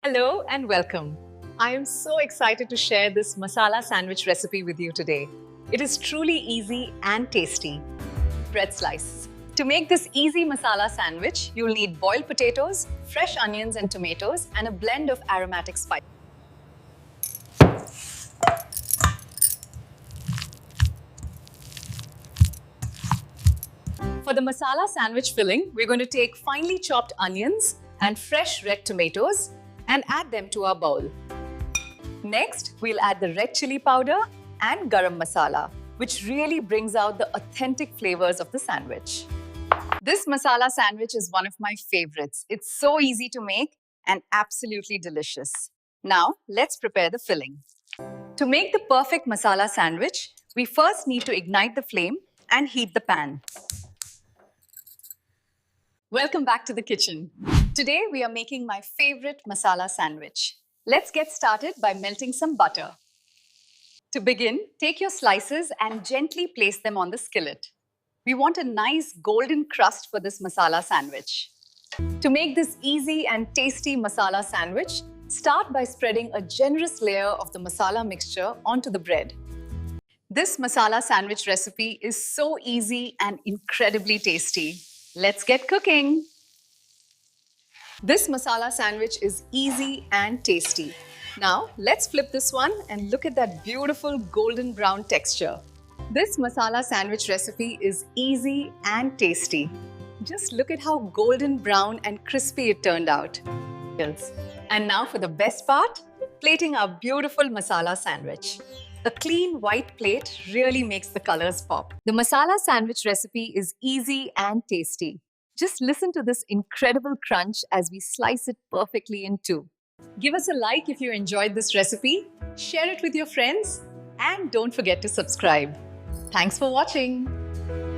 Hello and welcome. I am so excited to share this masala sandwich recipe with you today. It is truly easy and tasty. Bread slice. To make this easy masala sandwich, you'll need boiled potatoes, fresh onions and tomatoes, and a blend of aromatic spices. For the masala sandwich filling, we're going to take finely chopped onions and fresh red tomatoes and add them to our bowl. Next, we'll add the red chilli powder and garam masala, which really brings out the authentic flavors of the sandwich. This masala sandwich is one of my favorites. It's so easy to make and absolutely delicious. Now, let's prepare the filling. To make the perfect masala sandwich, we first need to ignite the flame and heat the pan. Welcome back to the kitchen. Today, we are making my favorite masala sandwich. Let's get started by melting some butter. To begin, take your slices and gently place them on the skillet. We want a nice golden crust for this masala sandwich. To make this easy and tasty masala sandwich, start by spreading a generous layer of the masala mixture onto the bread. This masala sandwich recipe is so easy and incredibly tasty. Let's get cooking. This masala sandwich is easy and tasty. Now, let's flip this one and look at that beautiful golden brown texture. This masala sandwich recipe is easy and tasty. Just look at how golden brown and crispy it turned out. And now for the best part, plating our beautiful masala sandwich. A clean white plate really makes the colors pop. The masala sandwich recipe is easy and tasty. Just listen to this incredible crunch as we slice it perfectly in two. Give us a like if you enjoyed this recipe, share it with your friends, and don't forget to subscribe. Thanks for watching.